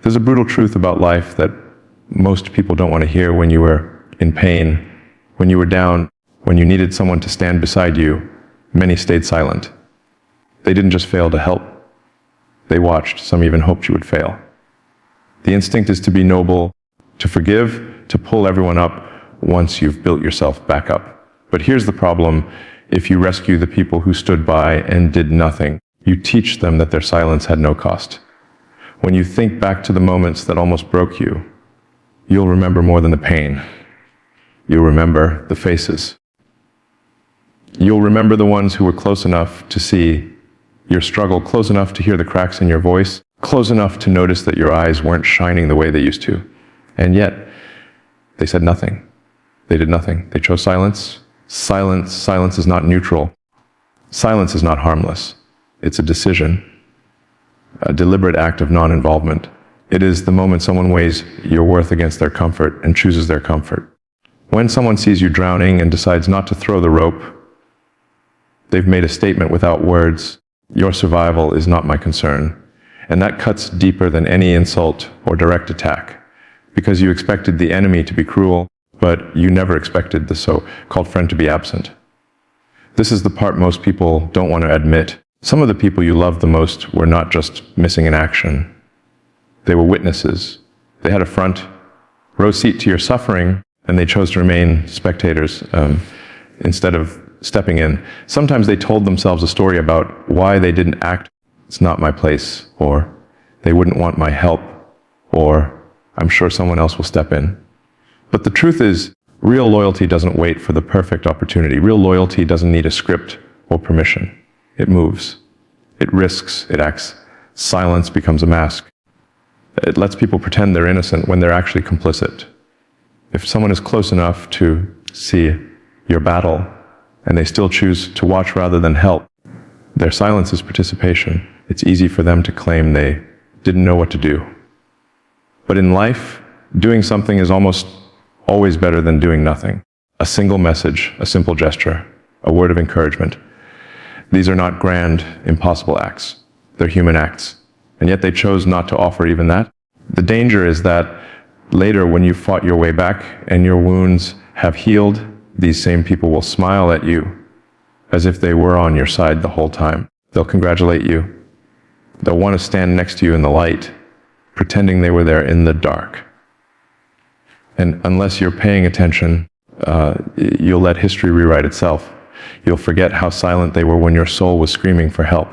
There's a brutal truth about life that most people don't want to hear. When you were in pain, when you were down, when you needed someone to stand beside you, many stayed silent. They didn't just fail to help. They watched. Some even hoped you would fail. The instinct is to be noble, to forgive, to pull everyone up once you've built yourself back up. But here's the problem. If you rescue the people who stood by and did nothing, you teach them that their silence had no cost. When you think back to the moments that almost broke you, you'll remember more than the pain. You'll remember the faces. You'll remember the ones who were close enough to see your struggle, close enough to hear the cracks in your voice, close enough to notice that your eyes weren't shining the way they used to. And yet, they said nothing. They did nothing. They chose silence. Silence is not neutral. Silence is not harmless. It's a decision, a deliberate act of non-involvement. It is the moment someone weighs your worth against their comfort and chooses their comfort. When someone sees you drowning and decides not to throw the rope, they've made a statement without words. Your survival is not my concern. And that cuts deeper than any insult or direct attack, because you expected the enemy to be cruel, but you never expected the so-called friend to be absent. This is the part most people don't want to admit. Some of the people you loved the most were not just missing in action. They were witnesses. They had a front row seat to your suffering, and they chose to remain spectators instead of stepping in. Sometimes they told themselves a story about why they didn't act. It's not my place, or they wouldn't want my help, or I'm sure someone else will step in. But the truth is, real loyalty doesn't wait for the perfect opportunity. Real loyalty doesn't need a script or permission. It moves. It risks. It acts. Silence becomes a mask. It lets people pretend they're innocent when they're actually complicit. If someone is close enough to see your battle, and they still choose to watch rather than help, their silence is participation. It's easy for them to claim they didn't know what to do. But in life, doing something is almost always better than doing nothing. A single message, a simple gesture, a word of encouragement. These are not grand, impossible acts. They're human acts. And yet they chose not to offer even that. The danger is that later, when you fought your way back and your wounds have healed, these same people will smile at you as if they were on your side the whole time. They'll congratulate you. They'll want to stand next to you in the light, pretending they were there in the dark. And unless you're paying attention, you'll let history rewrite itself. You'll forget how silent they were when your soul was screaming for help.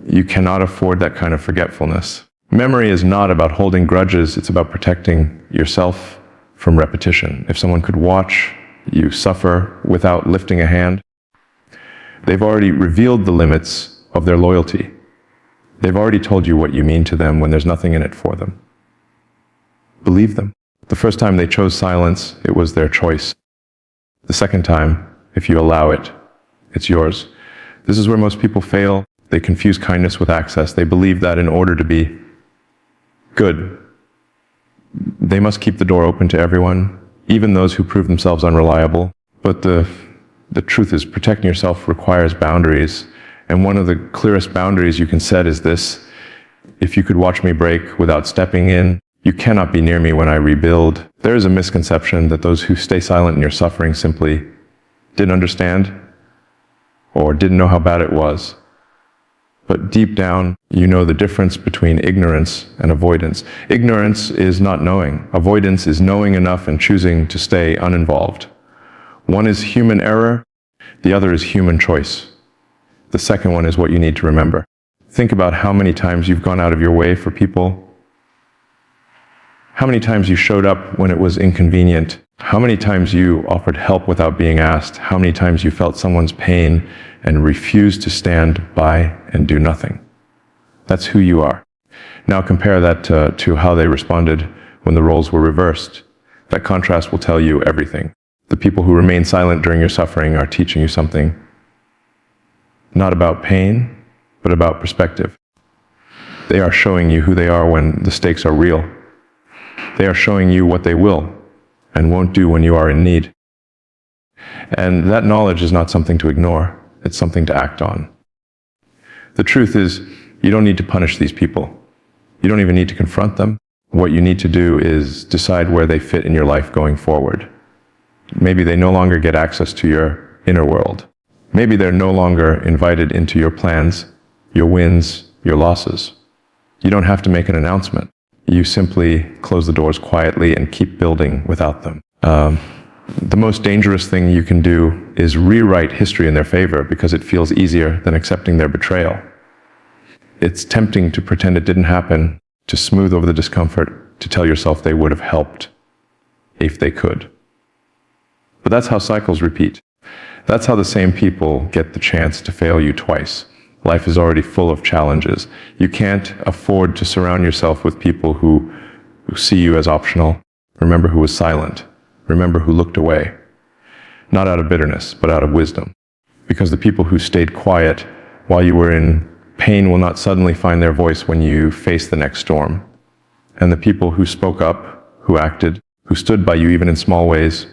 You cannot afford that kind of forgetfulness. Memory is not about holding grudges, it's about protecting yourself from repetition. If someone could watch you suffer without lifting a hand, they've already revealed the limits of their loyalty. They've already told you what you mean to them when there's nothing in it for them. Believe them. The first time they chose silence, it was their choice. The second time, if you allow it, it's yours. This is where most people fail. They confuse kindness with access. They believe that in order to be good, they must keep the door open to everyone, even those who prove themselves unreliable. But the truth is, protecting yourself requires boundaries. And one of the clearest boundaries you can set is this: if you could watch me break without stepping in, you cannot be near me when I rebuild. There is a misconception that those who stay silent in your suffering simply didn't understand or didn't know how bad it was. But deep down, you know the difference between ignorance and avoidance. Ignorance is not knowing. Avoidance is knowing enough and choosing to stay uninvolved. One is human error, the other is human choice. The second one is what you need to remember. Think about how many times you've gone out of your way for people. How many times you showed up when it was inconvenient. How many times you offered help without being asked. How many times you felt someone's pain and refused to stand by and do nothing. That's who you are. Now compare that to how they responded when the roles were reversed. That contrast will tell you everything. The people who remain silent during your suffering are teaching you something, not about pain, but about perspective. They are showing you who they are when the stakes are real. They are showing you what they will and won't do when you are in need. And that knowledge is not something to ignore. It's something to act on. The truth is, you don't need to punish these people. You don't even need to confront them. What you need to do is decide where they fit in your life going forward. Maybe they no longer get access to your inner world. Maybe they're no longer invited into your plans, your wins, your losses. You don't have to make an announcement. You simply close the doors quietly and keep building without them. The most dangerous thing you can do is rewrite history in their favor because it feels easier than accepting their betrayal. It's tempting to pretend it didn't happen, to smooth over the discomfort, to tell yourself they would have helped if they could. But that's how cycles repeat. That's how the same people get the chance to fail you twice. Life is already full of challenges. You can't afford to surround yourself with people who see you as optional. Remember who was silent. Remember who looked away. Not out of bitterness, but out of wisdom. Because the people who stayed quiet while you were in pain will not suddenly find their voice when you face the next storm. And the people who spoke up, who acted, who stood by you even in small ways,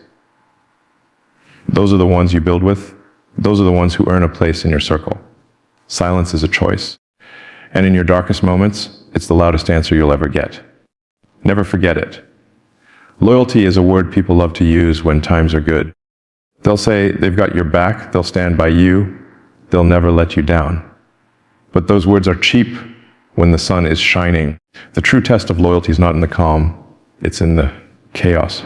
those are the ones you build with. Those are the ones who earn a place in your circle. Silence is a choice. And in your darkest moments, it's the loudest answer you'll ever get. Never forget it. Loyalty is a word people love to use when times are good. They'll say they've got your back, they'll stand by you, they'll never let you down. But those words are cheap when the sun is shining. The true test of loyalty is not in the calm, it's in the chaos.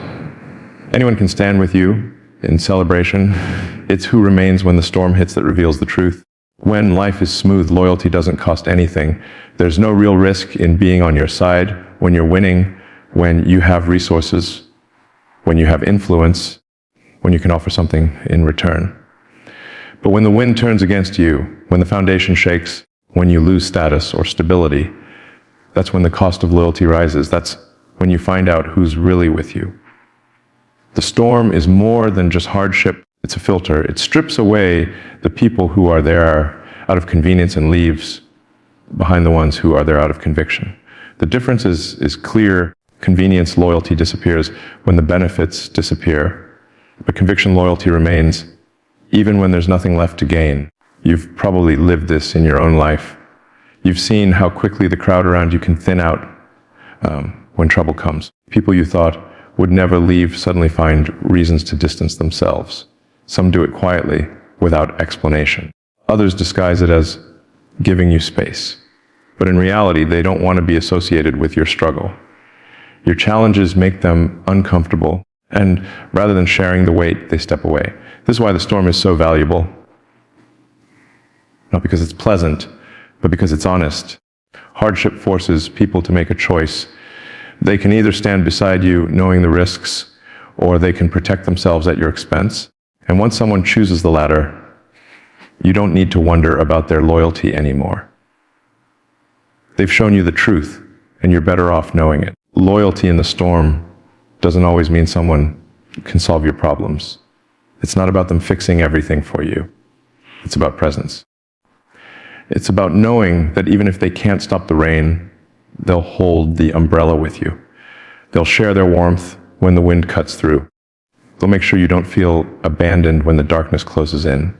Anyone can stand with you in celebration. It's who remains when the storm hits that reveals the truth. When life is smooth, loyalty doesn't cost anything. There's no real risk in being on your side when you're winning, when you have resources, when you have influence, when you can offer something in return. But when the wind turns against you, when the foundation shakes, when you lose status or stability, that's when the cost of loyalty rises. That's when you find out who's really with you. The storm is more than just hardship. It's a filter. It strips away the people who are there out of convenience and leaves behind the ones who are there out of conviction. The difference is clear. Convenience loyalty disappears when the benefits disappear, but conviction loyalty remains even when there's nothing left to gain. You've probably lived this in your own life. You've seen how quickly the crowd around you can thin out when trouble comes. People you thought would never leave suddenly find reasons to distance themselves. Some do it quietly, without explanation. Others disguise it as giving you space. But in reality, they don't want to be associated with your struggle. Your challenges make them uncomfortable, and rather than sharing the weight, they step away. This is why the storm is so valuable. Not because it's pleasant, but because it's honest. Hardship forces people to make a choice. They can either stand beside you knowing the risks, or they can protect themselves at your expense. And once someone chooses the latter, you don't need to wonder about their loyalty anymore. They've shown you the truth, and you're better off knowing it. Loyalty in the storm doesn't always mean someone can solve your problems. It's not about them fixing everything for you. It's about presence. It's about knowing that even if they can't stop the rain, they'll hold the umbrella with you. They'll share their warmth when the wind cuts through. They'll make sure you don't feel abandoned when the darkness closes in.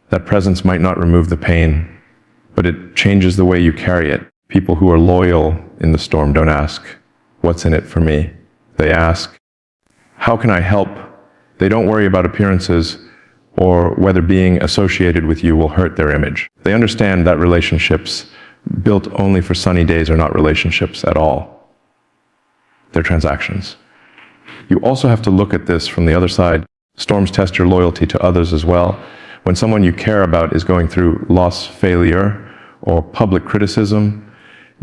That presence might not remove the pain, but it changes the way you carry it. People who are loyal in the storm don't ask, "What's in it for me?" They ask, "How can I help?" They don't worry about appearances or whether being associated with you will hurt their image. They understand that relationships built only for sunny days are not relationships at all. They're transactions. You also have to look at this from the other side. Storms test your loyalty to others as well. When someone you care about is going through loss, failure, or public criticism,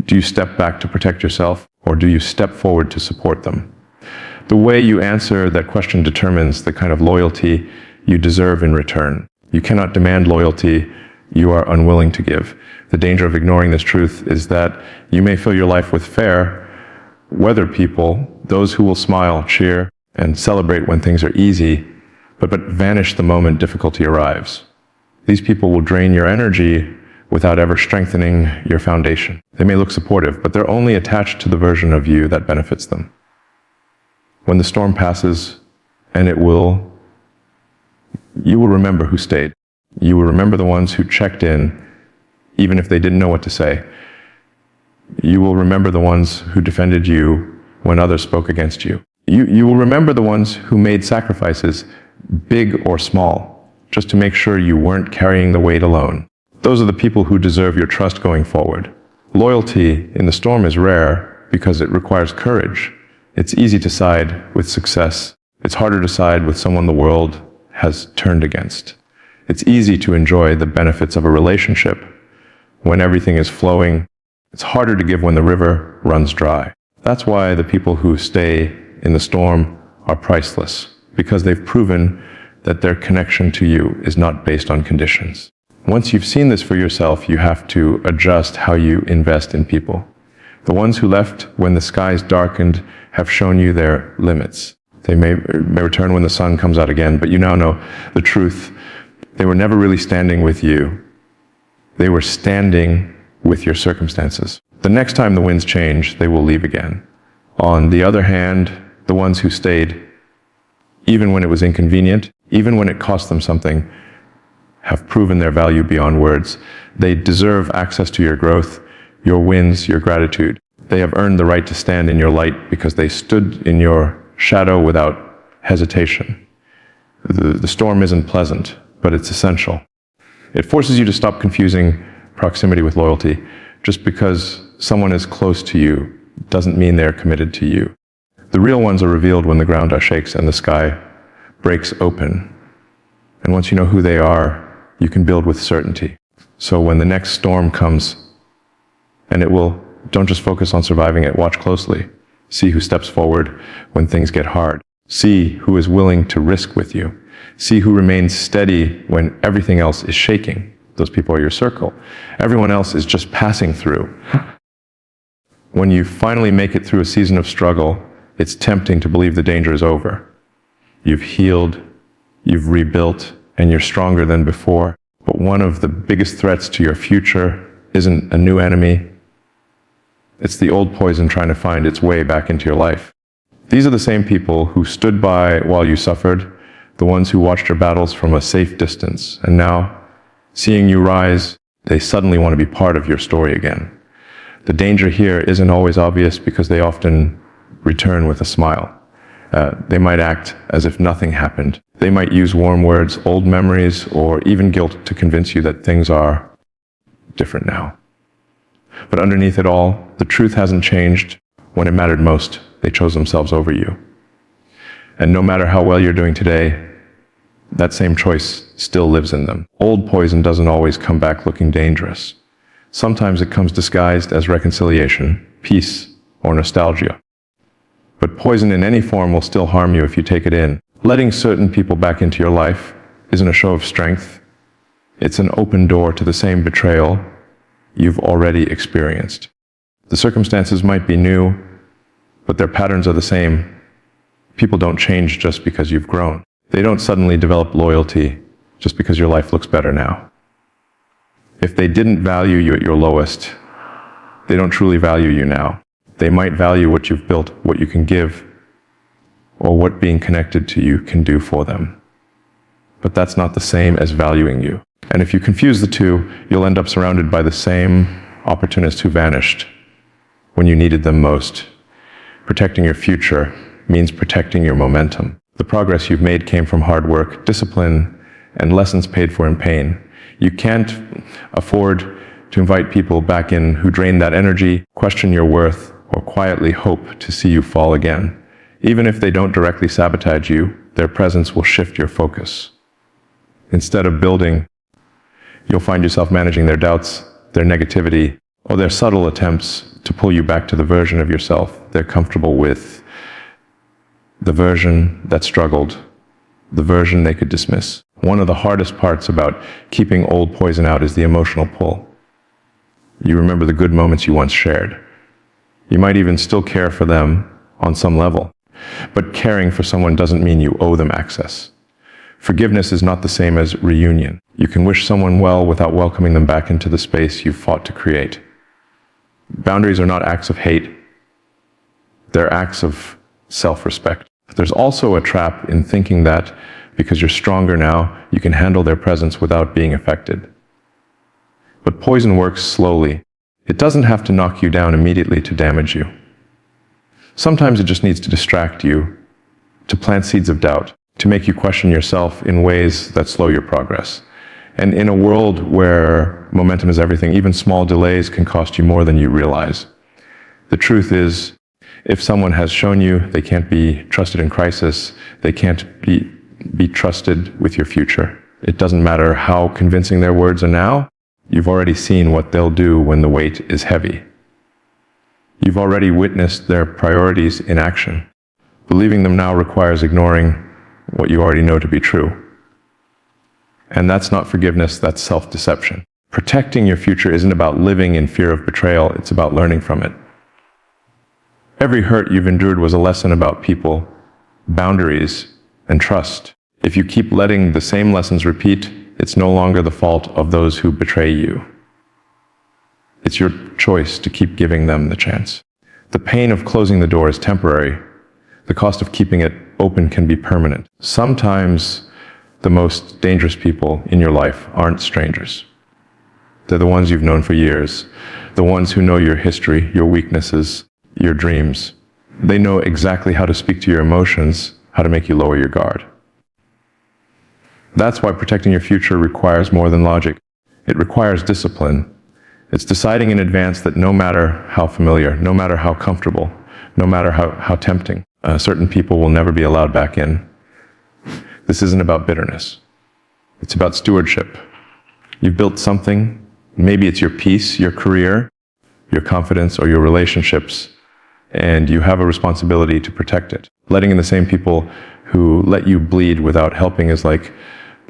do you step back to protect yourself, or do you step forward to support them? The way you answer that question determines the kind of loyalty you deserve in return. You cannot demand loyalty you are unwilling to give. The danger of ignoring this truth is that you may fill your life with fair weather people, those who will smile, cheer, and celebrate when things are easy, but vanish the moment difficulty arrives. These people will drain your energy without ever strengthening your foundation. They may look supportive, but they're only attached to the version of you that benefits them. When the storm passes, and it will, you will remember who stayed. You will remember the ones who checked in, even if they didn't know what to say. You will remember the ones who defended you when others spoke against you. You will remember the ones who made sacrifices, big or small, just to make sure you weren't carrying the weight alone. Those are the people who deserve your trust going forward. Loyalty in the storm is rare because it requires courage. It's easy to side with success. It's harder to side with someone the world has turned against. It's easy to enjoy the benefits of a relationship when everything is flowing. It's harder to give when the river runs dry. That's why the people who stay in the storm are priceless, because they've proven that their connection to you is not based on conditions. Once you've seen this for yourself, you have to adjust how you invest in people. The ones who left when the skies darkened have shown you their limits. They may return when the sun comes out again, but you now know the truth. They were never really standing with you. They were standing with your circumstances. The next time the winds change, they will leave again. On the other hand, the ones who stayed, even when it was inconvenient, even when it cost them something, have proven their value beyond words. They deserve access to your growth, your wins, your gratitude. They have earned the right to stand in your light because they stood in your shadow without hesitation. The storm isn't pleasant, but it's essential. It forces you to stop confusing proximity with loyalty. Just because someone is close to you doesn't mean they're committed to you. The real ones are revealed when the ground shakes and the sky breaks open. And once you know who they are, you can build with certainty. So when the next storm comes, and it will, don't just focus on surviving it, watch closely. See who steps forward when things get hard. See who is willing to risk with you. See who remains steady when everything else is shaking. Those people are your circle. Everyone else is just passing through. When you finally make it through a season of struggle, it's tempting to believe the danger is over. You've healed, you've rebuilt, and you're stronger than before. But one of the biggest threats to your future isn't a new enemy. It's the old poison trying to find its way back into your life. These are the same people who stood by while you suffered, the ones who watched your battles from a safe distance, and now, seeing you rise, they suddenly want to be part of your story again. The danger here isn't always obvious because they often return with a smile. They might act as if nothing happened. They might use warm words, old memories, or even guilt to convince you that things are different now. But underneath it all, the truth hasn't changed. When it mattered most, they chose themselves over you. And no matter how well you're doing today, that same choice still lives in them. Old poison doesn't always come back looking dangerous. Sometimes it comes disguised as reconciliation, peace, or nostalgia. But poison in any form will still harm you if you take it in. Letting certain people back into your life isn't a show of strength. It's an open door to the same betrayal you've already experienced. The circumstances might be new, but their patterns are the same. People don't change just because you've grown. They don't suddenly develop loyalty just because your life looks better now. If they didn't value you at your lowest, they don't truly value you now. They might value what you've built, what you can give, or what being connected to you can do for them. But that's not the same as valuing you. And if you confuse the two, you'll end up surrounded by the same opportunists who vanished when you needed them most. Protecting your future means protecting your momentum. The progress you've made came from hard work, discipline, and lessons paid for in pain. You can't afford to invite people back in who drain that energy, question your worth, or quietly hope to see you fall again. Even if they don't directly sabotage you, their presence will shift your focus. Instead of building, you'll find yourself managing their doubts, their negativity, or their subtle attempts to pull you back to the version of yourself they're comfortable with, the version that struggled, the version they could dismiss. One of the hardest parts about keeping old poison out is the emotional pull. You remember the good moments you once shared. You might even still care for them on some level. But caring for someone doesn't mean you owe them access. Forgiveness is not the same as reunion. You can wish someone well without welcoming them back into the space you fought to create. Boundaries are not acts of hate. They're acts of self-respect. There's also a trap in thinking that because you're stronger now, you can handle their presence without being affected. But poison works slowly. It doesn't have to knock you down immediately to damage you. Sometimes it just needs to distract you, to plant seeds of doubt, to make you question yourself in ways that slow your progress. And in a world where momentum is everything, even small delays can cost you more than you realize. The truth is, if someone has shown you they can't be trusted in crisis, they can't be trusted with your future. It doesn't matter how convincing their words are now, you've already seen what they'll do when the weight is heavy. You've already witnessed their priorities in action. Believing them now requires ignoring what you already know to be true. And that's not forgiveness, that's self-deception. Protecting your future isn't about living in fear of betrayal, it's about learning from it. Every hurt you've endured was a lesson about people, boundaries, and trust. If you keep letting the same lessons repeat, it's no longer the fault of those who betray you. It's your choice to keep giving them the chance. The pain of closing the door is temporary. The cost of keeping it open can be permanent. Sometimes the most dangerous people in your life aren't strangers. They're the ones you've known for years, the ones who know your history, your weaknesses, your dreams. They know exactly how to speak to your emotions, how to make you lower your guard. That's why protecting your future requires more than logic. It requires discipline. It's deciding in advance that no matter how familiar, no matter how comfortable, no matter how tempting, certain people will never be allowed back in. This isn't about bitterness. It's about stewardship. You've built something. Maybe it's your peace, your career, your confidence, or your relationships, and you have a responsibility to protect it. Letting in the same people who let you bleed without helping is like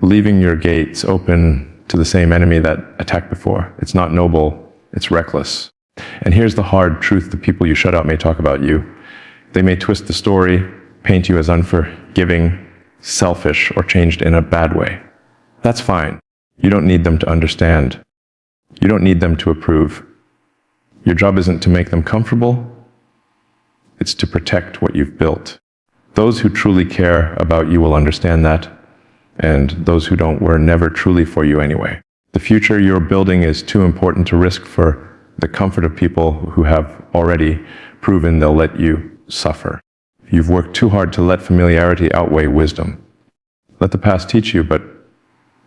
leaving your gates open to the same enemy that attacked before. It's not noble, it's reckless. And here's the hard truth: the people you shut out may talk about you. They may twist the story, paint you as unforgiving, selfish, or changed in a bad way. That's fine. You don't need them to understand. You don't need them to approve. Your job isn't to make them comfortable. It's to protect what you've built. Those who truly care about you will understand that, and those who don't were never truly for you anyway. The future you're building is too important to risk for the comfort of people who have already proven they'll let you suffer. You've worked too hard to let familiarity outweigh wisdom. Let the past teach you, but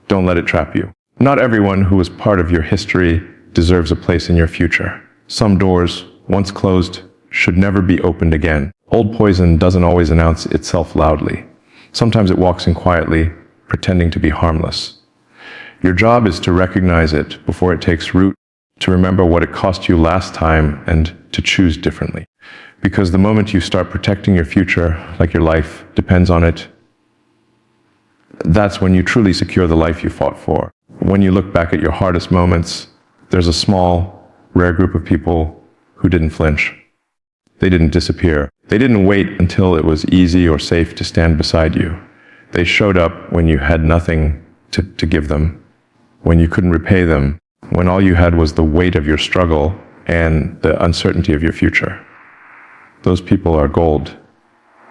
don't let it trap you. Not everyone who was part of your history deserves a place in your future. Some doors, once closed, should never be opened again. Old poison doesn't always announce itself loudly. Sometimes it walks in quietly, pretending to be harmless. Your job is to recognize it before it takes root, to remember what it cost you last time, and to choose differently. Because the moment you start protecting your future, like your life depends on it, that's when you truly secure the life you fought for. When you look back at your hardest moments, there's a small, rare group of people who didn't flinch. They didn't disappear. They didn't wait until it was easy or safe to stand beside you. They showed up when you had nothing to give them, when you couldn't repay them, when all you had was the weight of your struggle and the uncertainty of your future. Those people are gold.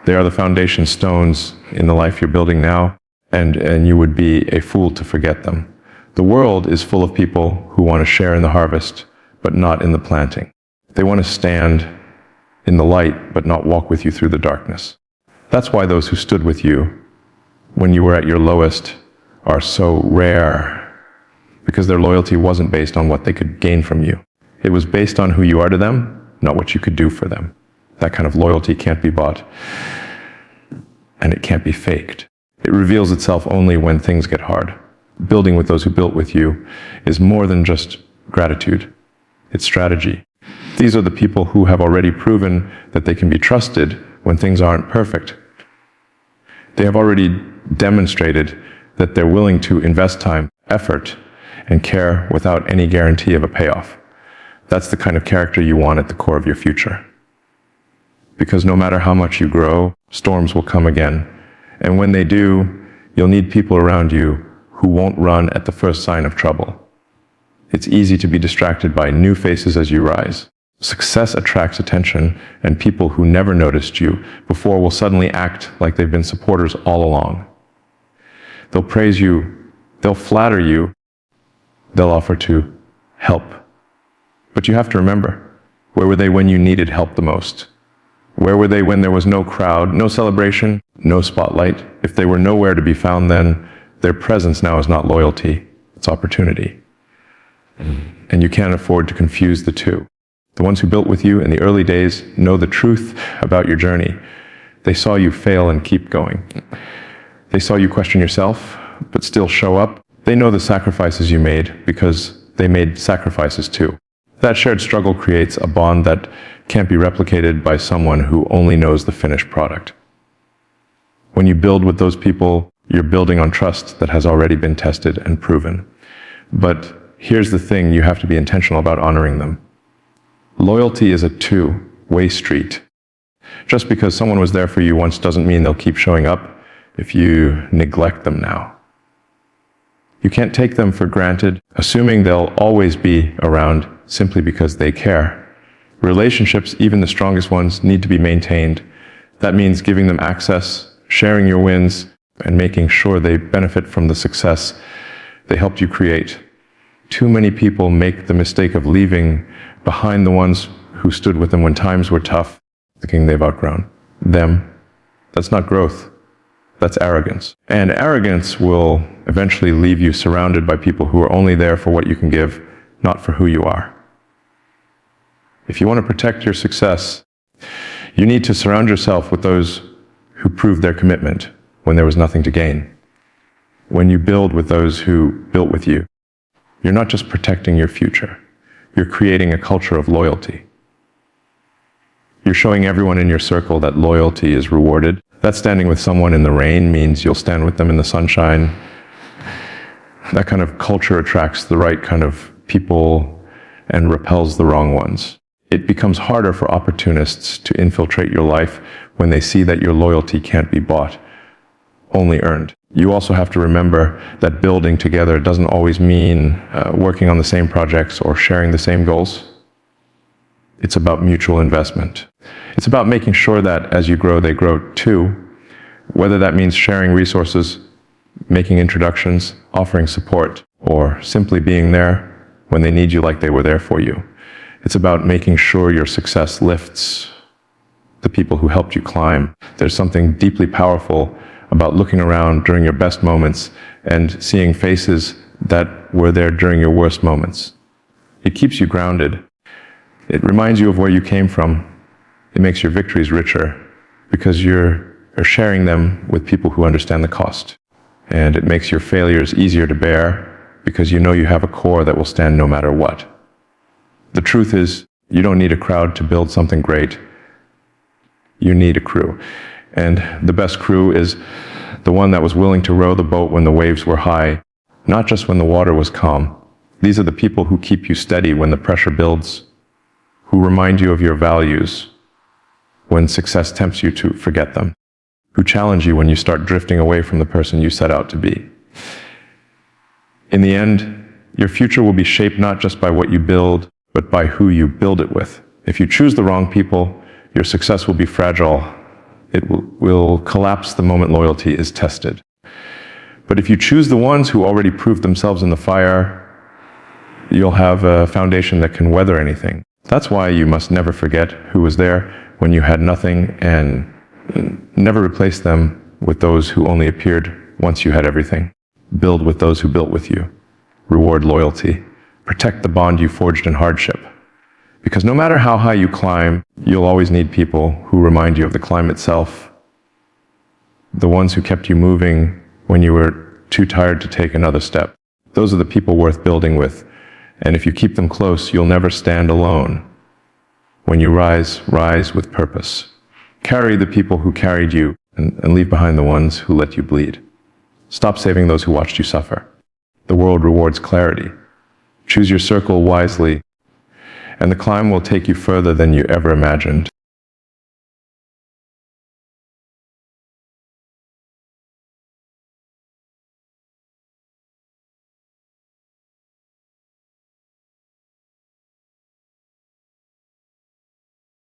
They are the foundation stones in the life you're building now, and you would be a fool to forget them. The world is full of people who want to share in the harvest, but not in the planting. They want to stand in the light, but not walk with you through the darkness. That's why those who stood with you when you were at your lowest are so rare, because their loyalty wasn't based on what they could gain from you. It was based on who you are to them, not what you could do for them. That kind of loyalty can't be bought, and it can't be faked. It reveals itself only when things get hard. Building with those who built with you is more than just gratitude. It's strategy. These are the people who have already proven that they can be trusted when things aren't perfect. They have already demonstrated that they're willing to invest time, effort, and care without any guarantee of a payoff. That's the kind of character you want at the core of your future. Because no matter how much you grow, storms will come again. And when they do, you'll need people around you who won't run at the first sign of trouble. It's easy to be distracted by new faces as you rise. Success attracts attention, and people who never noticed you before will suddenly act like they've been supporters all along. They'll praise you, they'll flatter you, they'll offer to help. But you have to remember, where were they when you needed help the most? Where were they when there was no crowd, no celebration, no spotlight? If they were nowhere to be found then, their presence now is not loyalty, it's opportunity. And you can't afford to confuse the two. The ones who built with you in the early days know the truth about your journey. They saw you fail and keep going. They saw you question yourself, but still show up. They know the sacrifices you made because they made sacrifices too. That shared struggle creates a bond that can't be replicated by someone who only knows the finished product. When you build with those people, you're building on trust that has already been tested and proven. But here's the thing, you have to be intentional about honoring them. Loyalty is a two-way street. Just because someone was there for you once doesn't mean they'll keep showing up if you neglect them now. You can't take them for granted, assuming they'll always be around simply because they care. Relationships, even the strongest ones, need to be maintained. That means giving them access, sharing your wins, and making sure they benefit from the success they helped you create. Too many people make the mistake of leaving behind the ones who stood with them when times were tough, thinking they've outgrown them. That's not growth. That's arrogance. And arrogance will eventually leave you surrounded by people who are only there for what you can give, not for who you are. If you want to protect your success, you need to surround yourself with those who proved their commitment when there was nothing to gain. When you build with those who built with you, you're not just protecting your future, you're creating a culture of loyalty. You're showing everyone in your circle that loyalty is rewarded. That standing with someone in the rain means you'll stand with them in the sunshine. That kind of culture attracts the right kind of people and repels the wrong ones. It becomes harder for opportunists to infiltrate your life when they see that your loyalty can't be bought, only earned. You also have to remember that building together doesn't always mean working on the same projects or sharing the same goals. It's about mutual investment. It's about making sure that as you grow, they grow too. Whether that means sharing resources, making introductions, offering support, or simply being there when they need you like they were there for you. It's about making sure your success lifts the people who helped you climb. There's something deeply powerful about looking around during your best moments and seeing faces that were there during your worst moments. It keeps you grounded. It reminds you of where you came from. It makes your victories richer because you're sharing them with people who understand the cost. And it makes your failures easier to bear because you know you have a core that will stand no matter what. The truth is, you don't need a crowd to build something great. You need a crew. And the best crew is the one that was willing to row the boat when the waves were high, not just when the water was calm. These are the people who keep you steady when the pressure builds, who remind you of your values when success tempts you to forget them, who challenge you when you start drifting away from the person you set out to be. In the end, your future will be shaped not just by what you build, but by who you build it with. If you choose the wrong people, your success will be fragile. It will collapse the moment loyalty is tested. But if you choose the ones who already proved themselves in the fire, you'll have a foundation that can weather anything. That's why you must never forget who was there when you had nothing and never replace them with those who only appeared once you had everything. Build with those who built with you. Reward loyalty. Protect the bond you forged in hardship. Because no matter how high you climb, you'll always need people who remind you of the climb itself. The ones who kept you moving when you were too tired to take another step. Those are the people worth building with. And if you keep them close, you'll never stand alone. When you rise, rise with purpose. Carry the people who carried you and leave behind the ones who let you bleed. Stop saving those who watched you suffer. The world rewards clarity. Choose your circle wisely, and the climb will take you further than you ever imagined.